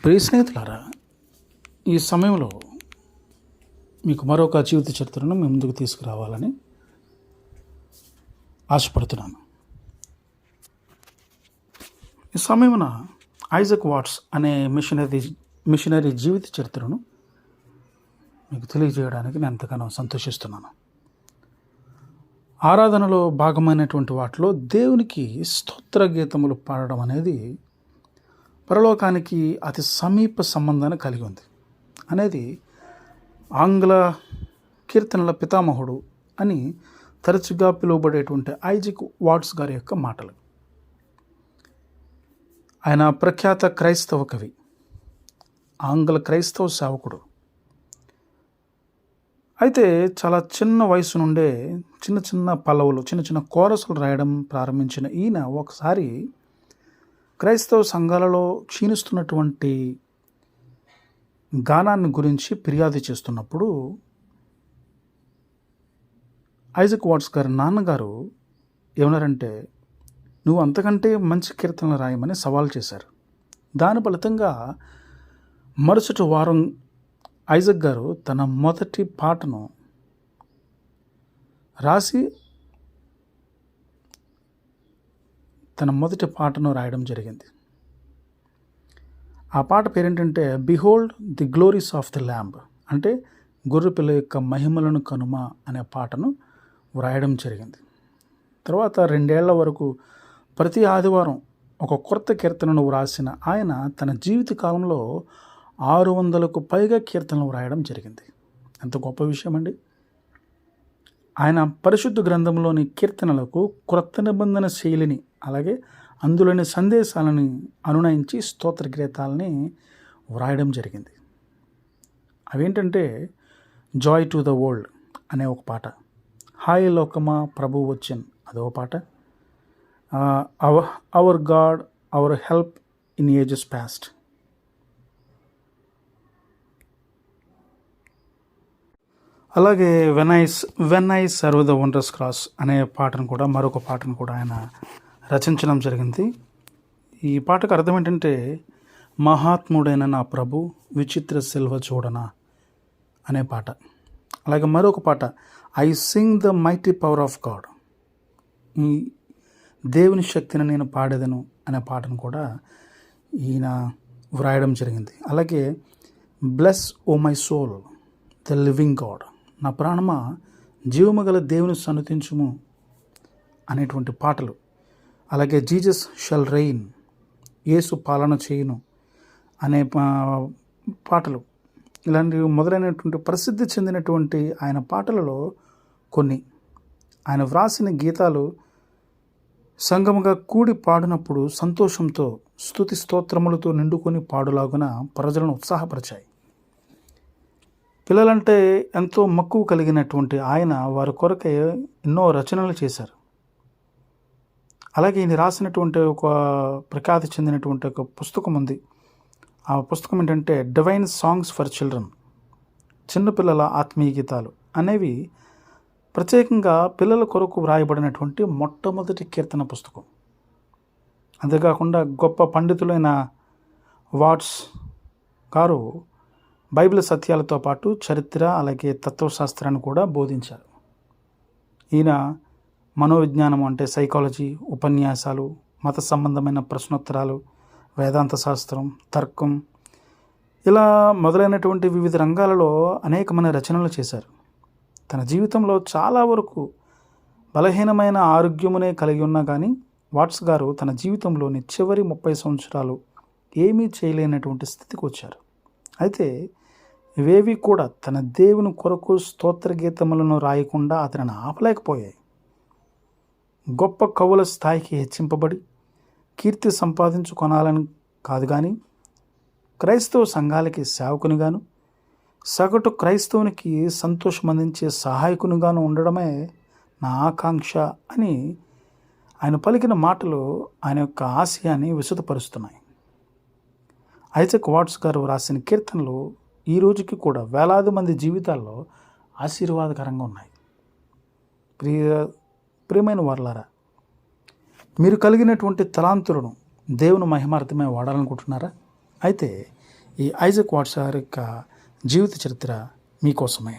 ప్రియ స్నేహితులారా, ఈ సమయంలో మీకు మరొక జీవిత చరిత్రను మీ ముందుకు తీసుకురావాలని ఆశపడుతున్నాను. ఈ సమయమున ఐజక్ వాట్స్ అనే మిషనరీ జీవిత చరిత్రను మీకు తెలియజేయడానికి నేను ఎంతగానో సంతోషిస్తున్నాను. ఆరాధనలో భాగమైనటువంటి వాటిలో దేవునికి స్తోత్ర గీతములు పాడడం అనేది పరలోకానికి అతి సమీప సంబంధాన్ని కలిగి ఉంది అనేది ఆంగ్ల కీర్తనల పితామహుడు అని తరచుగా పిలువబడేటువంటి ఐజక్ వాట్స్ గారి యొక్క మాటలు. ఆయన ప్రఖ్యాత క్రైస్తవ కవి, ఆంగ్ల క్రైస్తవ సేవకుడు. అయితే చాలా చిన్న వయసు నుండే చిన్న చిన్న పల్లవులు, చిన్న చిన్న కోరసులు రాయడం ప్రారంభించిన ఈయన ఒకసారి క్రైస్తవ సంఘాలలో క్షీణిస్తున్నటువంటి గానాన్ని గురించి ఫిర్యాదు చేస్తున్నప్పుడు ఐజక్ వాట్స్ గారి నాన్నగారు ఏమన్నారంటే, నువ్వు అంతకంటే మంచి కీర్తనలు రాయమని సవాల్ చేశారు. దాని ఫలితంగా మరుసటి వారం ఐజక్ గారు తన మొదటి పాటను రాయడం జరిగింది. ఆ పాట పేరేంటంటే behold the glories of the lamb, అంటే గొర్రెపిల్ల యొక్క మహిమలను కనుమ అనే పాటను వ్రాయడం జరిగింది. తర్వాత 2 ఏళ్ల వరకు ప్రతి ఆదివారం ఒక కొత్త కీర్తనను వ్రాసిన ఆయన తన జీవిత కాలంలో 600కు పైగా కీర్తనలు వ్రాయడం జరిగింది. ఎంత గొప్ప విషయం అండి! ఆయన పరిశుద్ధ గ్రంథంలోని కీర్తనలకు క్రొత్త నిబంధన శైలిని, అలాగే అందులోని సందేశాలని అనునయించి స్తోత్ర గీతాలని వ్రాయడం జరిగింది. అవేంటంటే జాయ్ టు ద వరల్డ్ అనే ఒక పాట, హాయ్ లోకమా ప్రభు వచ్చన్ అదో పాట, our God our help in ages past, అలాగే when I survey the wondrous cross అనే మరొక పాటను కూడా ఆయన రచించడం జరిగింది. ఈ పాటకు అర్థం ఏంటంటే, మహాత్ముడైన నా ప్రభు విచిత్ర సిల్వ చూడనా అనే పాట. అలాగే మరొక పాట I sing the mighty power of God, ఈ దేవుని శక్తిని నేను పాడేదను అనే పాటను కూడా ఈయన వ్రాయడం జరిగింది. అలాగే bless o my soul the living God, నా ప్రాణమా జీవము గల దేవుని సన్నుతించుము అనేటువంటి పాటలు. అలాగే జీసస్ షల్ రెయిన్, యేసు పాలన చేయును అనే పాటలు. ఇలాంటివి మొదలైనటువంటి ప్రసిద్ధి చెందినటువంటి ఆయన పాటలలో కొన్ని. ఆయన వ్రాసిన గీతాలు సంగముగా కూడి పాడినప్పుడు సంతోషంతో స్తుతి స్తోత్రములతో నిండుకొని పాడులాగున ప్రజలను ఉత్సాహపరిచాయి. పిల్లలంటే ఎంతో మక్కువ కలిగినటువంటి ఆయన వారి కొరకై ఎన్నో రచనలు చేశారు. అలాగే ఈయన రాసినటువంటి ఒక ప్రఖ్యాతి చెందినటువంటి ఒక పుస్తకం ఉంది. ఆ పుస్తకం ఏంటంటే డివైన్ సాంగ్స్ ఫర్ చిల్డ్రన్, చిన్నపిల్లల ఆత్మీయ గీతాలు అనేవి ప్రత్యేకంగా పిల్లల కొరకు వ్రాయబడినటువంటి మొట్టమొదటి కీర్తన పుస్తకం. అంతేకాకుండా గొప్ప పండితులైన వాట్స్ గారు బైబిల్ సత్యాలతో పాటు చరిత్ర, అలాగే తత్వశాస్త్రాన్ని కూడా బోధించారు. ఈయన మనోవిజ్ఞానం అంటే సైకాలజీ, ఉపన్యాసాలు, మత సంబంధమైన ప్రశ్నోత్తరాలు, వేదాంత శాస్త్రం, తర్కం, ఇలా మొదలైనటువంటి వివిధ రంగాలలో అనేకమైన రచనలు చేశారు. తన జీవితంలో చాలా వరకు బలహీనమైన ఆరోగ్యమునే కలిగి ఉన్నా కానీ వాట్స్ గారు తన జీవితంలోని చివరి 30 సంవత్సరాలు ఏమీ చేయలేనటువంటి స్థితికి వచ్చారు. అయితే ఇవేవి కూడా తన దేవుని కొరకు స్తోత్ర గీతములను రాయకుండా అతనిని ఆపలేకపోయాయి. గొప్ప కవుల స్థాయికి హెచ్చింపబడి కీర్తి సంపాదించుకొనాలని కాదు, కానీ క్రైస్తవ సంఘాలకి సేవకునిగాను, సగటు క్రైస్తవునికి సంతోషం అందించే సహాయకునిగాను ఉండడమే నా ఆకాంక్ష అని ఆయన పలికిన మాటలు ఆయన యొక్క ఆశయాన్ని విశదపరుస్తున్నాయి. ఐజక్ వాట్స్ గారు రాసిన కీర్తనలు ఈ రోజుకి కూడా వేలాది మంది జీవితాల్లో ఆశీర్వాదకరంగా ఉన్నాయి. ప్రియమైన వారలారా, మీరు కలిగినటువంటి తలాంతులను దేవుని మహిమార్థమే వాడాలనుకుంటున్నారా? అయితే ఈ ఐజాక్ వాట్సార్ యొక్క జీవిత చరిత్ర మీకోసమే.